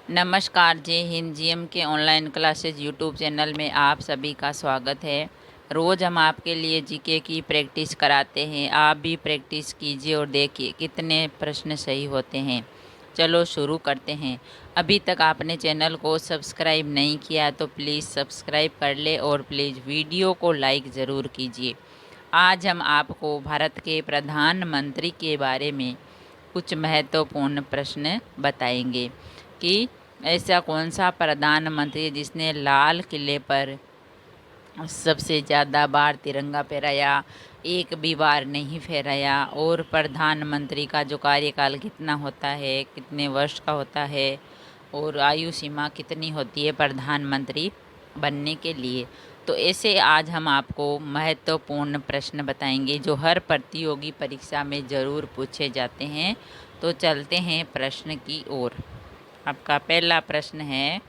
नमस्कार, जय हिंद। जीएम के ऑनलाइन क्लासेज यूट्यूब चैनल में आप सभी का स्वागत है। रोज़ हम आपके लिए जीके की प्रैक्टिस कराते हैं। आप भी प्रैक्टिस कीजिए और देखिए कितने प्रश्न सही होते हैं। चलो शुरू करते हैं। अभी तक आपने चैनल को सब्सक्राइब नहीं किया तो प्लीज़ सब्सक्राइब कर ले और प्लीज़ वीडियो को लाइक ज़रूर कीजिए। आज हम आपको भारत के प्रधानमंत्री के बारे में कुछ महत्वपूर्ण प्रश्न बताएंगे कि ऐसा कौन सा प्रधानमंत्री है जिसने लाल किले पर सबसे ज़्यादा बार तिरंगा फहराया, एक भी बार नहीं फहराया, और प्रधानमंत्री का जो कार्यकाल कितना होता है, कितने वर्ष का होता है, और आयु सीमा कितनी होती है प्रधानमंत्री बनने के लिए। तो ऐसे आज हम आपको महत्वपूर्ण प्रश्न बताएंगे जो हर प्रतियोगी परीक्षा में ज़रूर पूछे जाते हैं। तो चलते हैं प्रश्न की ओर। आपका पहला प्रश्न है,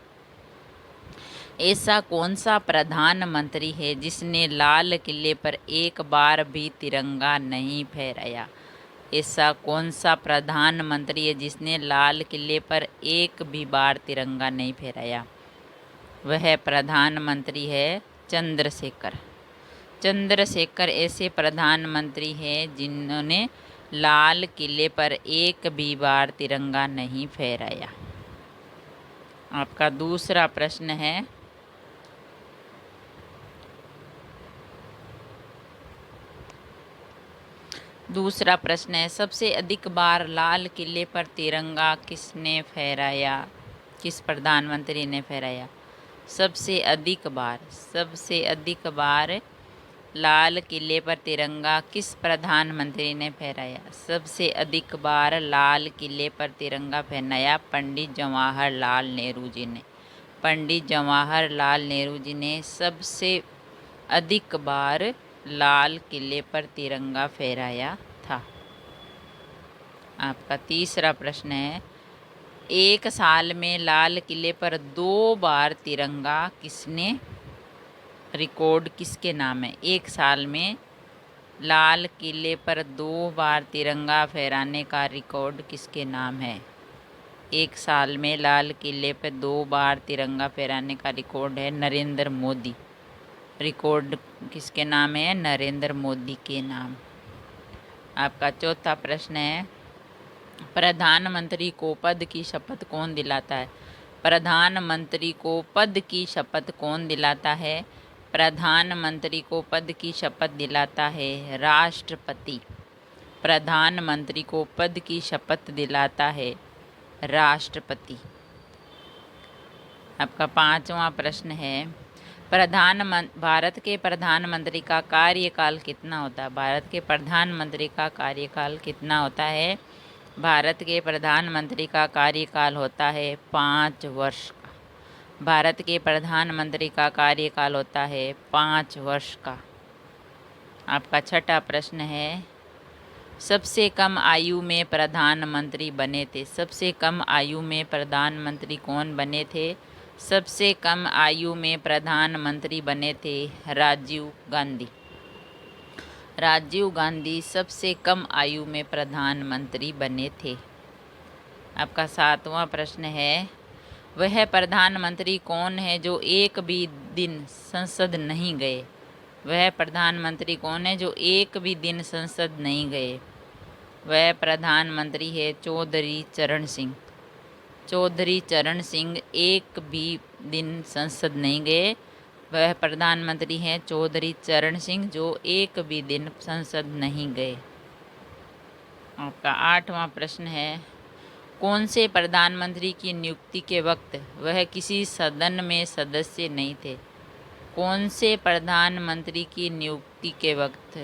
ऐसा कौन सा प्रधानमंत्री है जिसने लाल किले पर एक बार भी तिरंगा नहीं फहराया? ऐसा कौन सा प्रधानमंत्री है जिसने लाल किले पर एक भी बार तिरंगा नहीं फहराया? वह प्रधानमंत्री है चंद्रशेखर। चंद्रशेखर ऐसे प्रधानमंत्री हैं जिन्होंने लाल किले पर एक भी बार तिरंगा नहीं फहराया। आपका दूसरा प्रश्न है, सबसे अधिक बार लाल किले पर तिरंगा किसने फहराया? किस प्रधानमंत्री ने फहराया? सबसे अधिक बार लाल किले पर तिरंगा किस प्रधानमंत्री ने फहराया? सबसे अधिक बार लाल किले पर तिरंगा फहराया पंडित जवाहरलाल नेहरू जी ने। पंडित जवाहरलाल नेहरू जी ने सबसे अधिक बार लाल किले पर तिरंगा फहराया था। आपका तीसरा प्रश्न है, एक साल में लाल किले पर 2 बार तिरंगा किसने रिकॉर्ड किसके नाम है? एक साल में लाल किले पर 2 बार तिरंगा फहराने का रिकॉर्ड किसके नाम है? एक साल में लाल किले पर 2 बार तिरंगा फहराने का रिकॉर्ड है नरेंद्र मोदी। रिकॉर्ड किसके नाम है? नरेंद्र मोदी के नाम। आपका चौथा प्रश्न है, प्रधानमंत्री को पद की शपथ कौन दिलाता है? प्रधानमंत्री को पद की शपथ कौन दिलाता है? प्रधानमंत्री को पद की शपथ दिलाता है राष्ट्रपति। प्रधानमंत्री को पद की शपथ दिलाता है राष्ट्रपति। आपका पांचवा प्रश्न है, भारत के प्रधानमंत्री का कार्यकाल कितना होता है? भारत के प्रधानमंत्री का कार्यकाल कितना होता है? भारत के प्रधानमंत्री का कार्यकाल होता है 5 वर्ष का। भारत के प्रधानमंत्री का कार्यकाल होता है 5 वर्ष का। आपका छठा प्रश्न है, सबसे कम आयु में प्रधानमंत्री बने थे। सबसे कम आयु में प्रधानमंत्री कौन बने थे? सबसे कम आयु में प्रधानमंत्री बने थे राजीव गांधी। राजीव गांधी सबसे कम आयु में प्रधानमंत्री बने थे। आपका सातवां प्रश्न है, वह प्रधानमंत्री कौन है जो एक भी दिन संसद नहीं गए? वह प्रधानमंत्री कौन है जो एक भी दिन संसद नहीं गए? वह प्रधानमंत्री है चौधरी चरण सिंह। चौधरी चरण सिंह एक भी दिन संसद नहीं गए। वह प्रधानमंत्री हैं चौधरी चरण सिंह जो एक भी दिन संसद नहीं गए। आपका आठवां प्रश्न है, कौन से प्रधानमंत्री की नियुक्ति के वक्त वह किसी सदन में सदस्य नहीं थे? कौन से प्रधानमंत्री की नियुक्ति के वक्त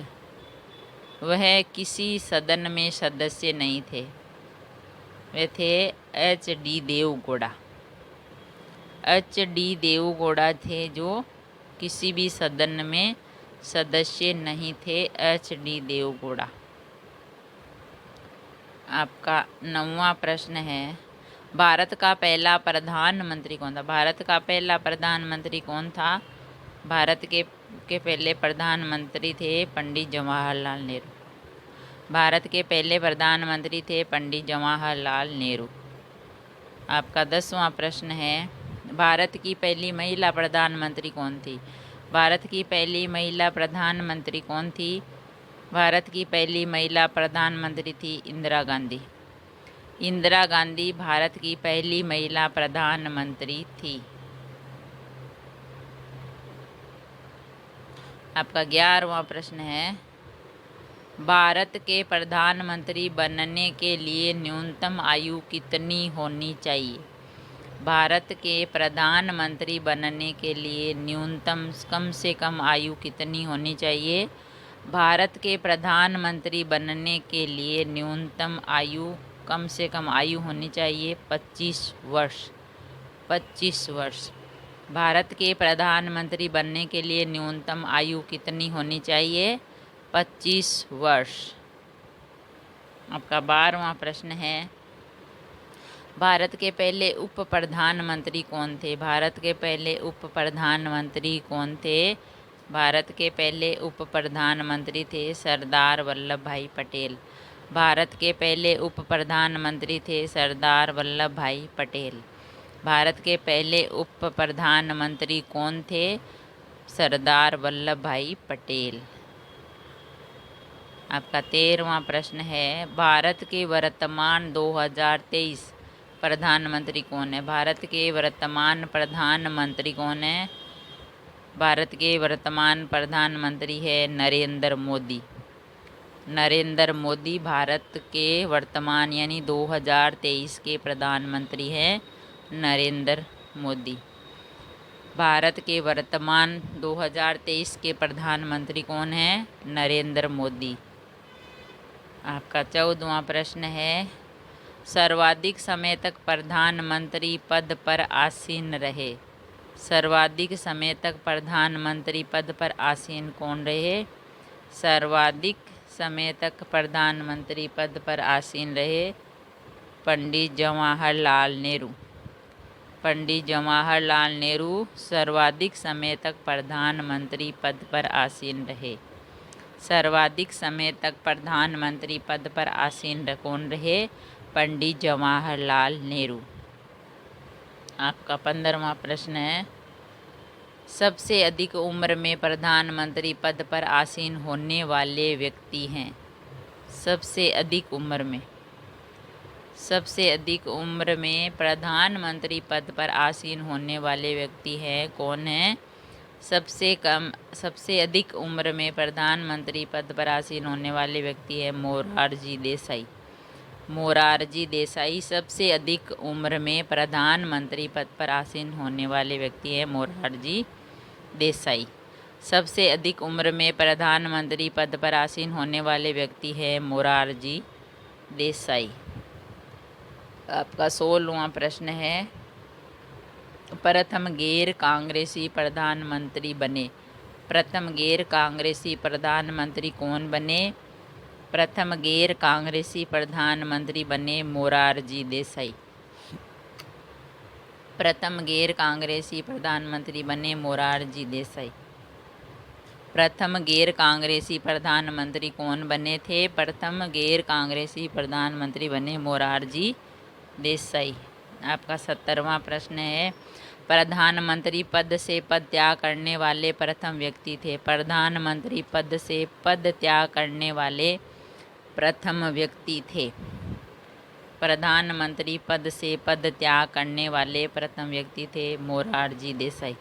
वह किसी सदन में सदस्य नहीं थे? वे थे HD देवगौड़ा। HD देवगौड़ा थे जो किसी भी सदन में सदस्य नहीं थे। HD देवगौड़ा। आपका 9वां प्रश्न है, भारत का पहला प्रधानमंत्री कौन था? भारत का पहला प्रधानमंत्री कौन था? भारत के पहले प्रधानमंत्री थे पंडित जवाहरलाल नेहरू। भारत के पहले प्रधानमंत्री थे पंडित जवाहरलाल नेहरू। आपका 10वां प्रश्न है, भारत की पहली महिला प्रधानमंत्री कौन थी? भारत की पहली महिला प्रधानमंत्री कौन थी? भारत की पहली महिला प्रधानमंत्री थी इंदिरा गांधी। इंदिरा गांधी भारत की पहली महिला प्रधानमंत्री थी। आपका 11वां प्रश्न है, भारत के प्रधानमंत्री बनने के लिए न्यूनतम आयु कितनी होनी चाहिए? भारत के प्रधानमंत्री बनने के लिए न्यूनतम कम से कम आयु कितनी होनी चाहिए? भारत के प्रधानमंत्री बनने के लिए न्यूनतम आयु कम से कम आयु होनी चाहिए 25 वर्ष। 25 वर्ष। भारत के प्रधानमंत्री बनने के लिए न्यूनतम आयु कितनी होनी चाहिए? 25 वर्ष। आपका 12वां प्रश्न है, भारत के पहले उप प्रधानमंत्री कौन थे? भारत के पहले उप प्रधानमंत्री कौन थे? भारत के पहले उप प्रधानमंत्री थे सरदार वल्लभ भाई पटेल। भारत के पहले उप प्रधानमंत्री थे सरदार वल्लभ भाई पटेल। भारत के पहले उप प्रधानमंत्री कौन थे? सरदार वल्लभ भाई पटेल। आपका 13वां प्रश्न है, भारत के वर्तमान 2023 प्रधानमंत्री कौन है? भारत के वर्तमान प्रधानमंत्री कौन है? भारत के वर्तमान प्रधानमंत्री है नरेंद्र मोदी। नरेंद्र मोदी भारत के वर्तमान यानी 2023 के प्रधानमंत्री हैं नरेंद्र मोदी। भारत के वर्तमान 2023 के प्रधानमंत्री कौन हैं? नरेंद्र मोदी। आपका 14वां प्रश्न है, सर्वाधिक समय तक प्रधानमंत्री पद पर आसीन रहे। सर्वाधिक समय तक प्रधानमंत्री पद पर आसीन कौन रहे? सर्वाधिक समय तक प्रधानमंत्री पद पर आसीन रहे पंडित जवाहरलाल नेहरू। पंडित जवाहरलाल नेहरू सर्वाधिक समय तक प्रधानमंत्री पद पर आसीन रहे। सर्वाधिक समय तक प्रधानमंत्री पद पर आसीन कौन रहे? पंडित जवाहरलाल नेहरू। आपका 15वां प्रश्न है, सबसे अधिक उम्र में प्रधानमंत्री पद पर आसीन होने वाले व्यक्ति हैं। सबसे अधिक उम्र में, सबसे अधिक उम्र में प्रधानमंत्री पद पर आसीन होने वाले व्यक्ति हैं कौन हैं? सबसे अधिक उम्र में प्रधानमंत्री पद पर आसीन होने वाले व्यक्ति है मोरारजी देसाई। मोरारजी देसाई सबसे अधिक उम्र में प्रधानमंत्री पद पर आसीन होने वाले व्यक्ति हैं मोरारजी देसाई। सबसे अधिक उम्र में प्रधानमंत्री पद पर आसीन होने वाले व्यक्ति है मोरारजी देसाई। आपका 16वां प्रश्न है, प्रथम गैर कांग्रेसी प्रधानमंत्री बने। प्रथम गैर कांग्रेसी प्रधानमंत्री कौन बने? प्रथम गैर कांग्रेसी प्रधानमंत्री बने मोरारजी देसाई। प्रथम गैर कांग्रेसी प्रधानमंत्री बने मोरारजी देसाई। प्रथम गैर कांग्रेसी प्रधानमंत्री कौन बने थे? प्रथम गैर कांग्रेसी प्रधानमंत्री बने मोरारजी देसाई। आपका 17वां प्रश्न है, प्रधानमंत्री पद से पद त्याग करने वाले प्रथम व्यक्ति थे। प्रधानमंत्री पद से पद त्याग करने वाले प्रथम व्यक्ति थे। प्रधानमंत्री पद से पद त्याग करने वाले प्रथम व्यक्ति थे मोरारजी देसाई।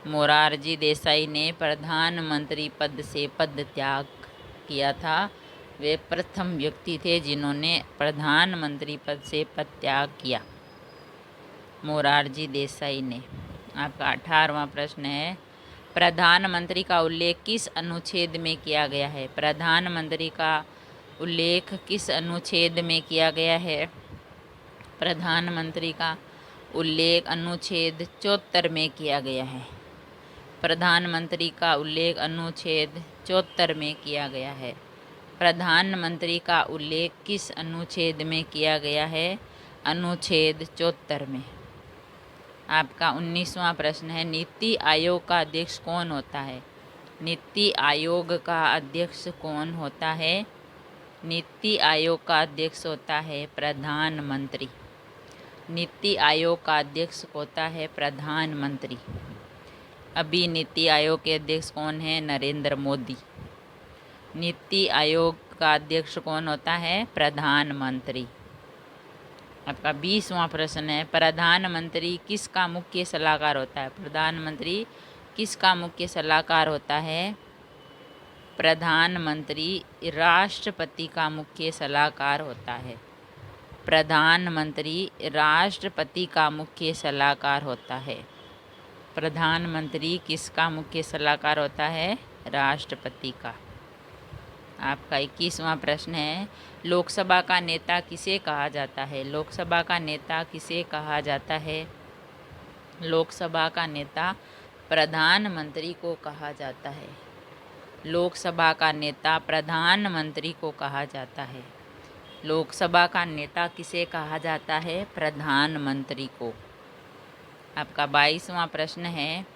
मोरारजी देसाई ने प्रधानमंत्री पद से पद त्याग किया था। वे प्रथम व्यक्ति थे जिन्होंने प्रधानमंत्री पद से पद त्याग किया, मोरारजी देसाई ने। आपका 18वां प्रश्न है, प्रधानमंत्री का उल्लेख किस अनुच्छेद में किया गया है? प्रधानमंत्री का उल्लेख किस अनुच्छेद में किया गया है? प्रधानमंत्री का उल्लेख अनुच्छेद 74 में किया गया है। प्रधानमंत्री का उल्लेख अनुच्छेद 74 में किया गया है। प्रधानमंत्री का उल्लेख किस अनुच्छेद में किया गया है? अनुच्छेद 74 में। आपका 19वां प्रश्न है, नीति आयोग का अध्यक्ष कौन होता है? नीति आयोग का अध्यक्ष कौन होता है? नीति आयोग का अध्यक्ष होता है प्रधानमंत्री। नीति आयोग का अध्यक्ष होता है प्रधानमंत्री। अभी नीति आयोग के अध्यक्ष कौन है? नरेंद्र मोदी। नीति आयोग का अध्यक्ष कौन होता है? प्रधानमंत्री। आपका 20वां प्रश्न है, प्रधानमंत्री किसका मुख्य सलाहकार होता है? प्रधानमंत्री किसका मुख्य सलाहकार होता है? प्रधानमंत्री राष्ट्रपति का मुख्य सलाहकार होता है। प्रधानमंत्री राष्ट्रपति का मुख्य सलाहकार होता है। प्रधानमंत्री किसका मुख्य सलाहकार होता है? राष्ट्रपति का। आपका 21वां प्रश्न है, लोकसभा का नेता किसे कहा जाता है? लोकसभा का नेता किसे कहा जाता है? लोकसभा का नेता प्रधानमंत्री को कहा जाता है। लोकसभा का नेता प्रधानमंत्री को कहा जाता है। लोकसभा का नेता किसे कहा जाता है? प्रधानमंत्री को। आपका 22वां प्रश्न है,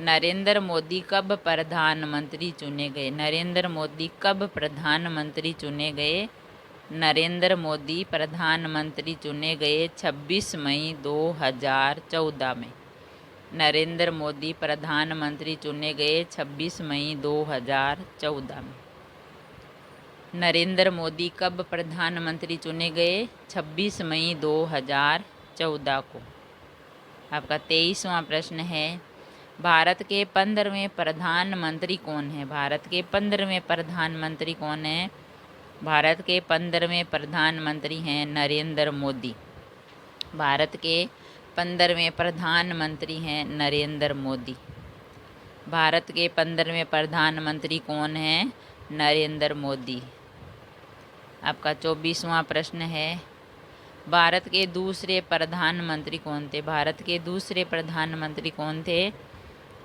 नरेंद्र मोदी कब प्रधानमंत्री चुने गए? नरेंद्र मोदी कब प्रधानमंत्री चुने गए? नरेंद्र मोदी प्रधानमंत्री चुने गए 26 मई 2014 में। नरेंद्र मोदी प्रधानमंत्री चुने गए 26 मई 2014 में। नरेंद्र मोदी कब प्रधानमंत्री चुने गए? 26 मई 2014 को। आपका 23वां प्रश्न है, भारत के 15वें प्रधानमंत्री कौन है? भारत के 15वें प्रधानमंत्री कौन है? भारत के 15वें प्रधानमंत्री हैं नरेंद्र मोदी। भारत के 15वें प्रधानमंत्री हैं नरेंद्र मोदी। भारत के 15वें प्रधानमंत्री कौन हैं? नरेंद्र मोदी। आपका 24वां प्रश्न है, भारत के दूसरे प्रधानमंत्री कौन थे? भारत के दूसरे प्रधानमंत्री कौन थे?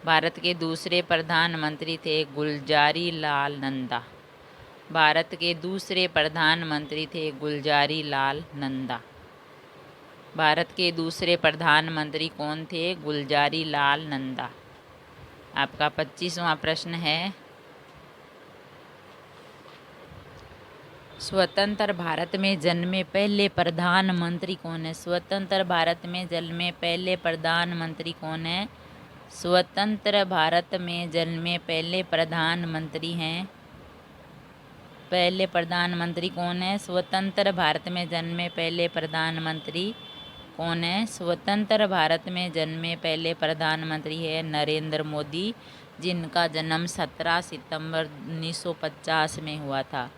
भारत के दूसरे प्रधानमंत्री थे गुलजारी लाल नंदा। भारत के दूसरे प्रधानमंत्री थे गुलजारी लाल नंदा। भारत के दूसरे प्रधानमंत्री कौन थे? गुलजारी लाल नंदा। आपका 25वां प्रश्न है, स्वतंत्र भारत में जन्मे पहले प्रधानमंत्री कौन है? स्वतंत्र भारत में जन्मे पहले प्रधानमंत्री कौन है? स्वतंत्र भारत में जन्मे पहले प्रधानमंत्री हैं। पहले प्रधानमंत्री कौन है? स्वतंत्र भारत में जन्मे पहले प्रधानमंत्री कौन है? स्वतंत्र भारत में जन्मे पहले प्रधानमंत्री है नरेंद्र मोदी, जिनका जन्म 17 सितंबर 1950 में हुआ था।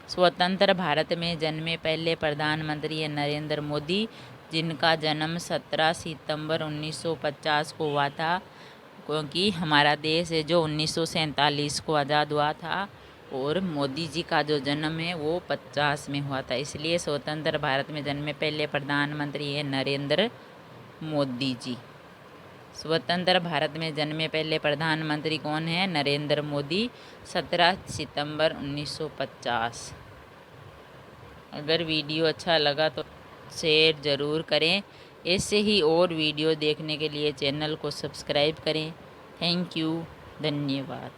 स्वतंत्र भारत में जन्मे पहले प्रधानमंत्री है नरेंद्र मोदी, जिनका जन्म 17 सितंबर 1950 को हुआ था, क्योंकि हमारा देश है जो 1947 को आज़ाद हुआ था और मोदी जी का जो जन्म है वो 50 में हुआ था, इसलिए स्वतंत्र भारत में जन्मे पहले प्रधानमंत्री है नरेंद्र मोदी जी। स्वतंत्र भारत में जन्मे पहले प्रधानमंत्री कौन है? नरेंद्र मोदी, 17 सितंबर 1950। अगर वीडियो अच्छा लगा तो शेयर ज़रूर करें। ऐसे ही और वीडियो देखने के लिए चैनल को सब्सक्राइब करें। थैंक यू, धन्यवाद।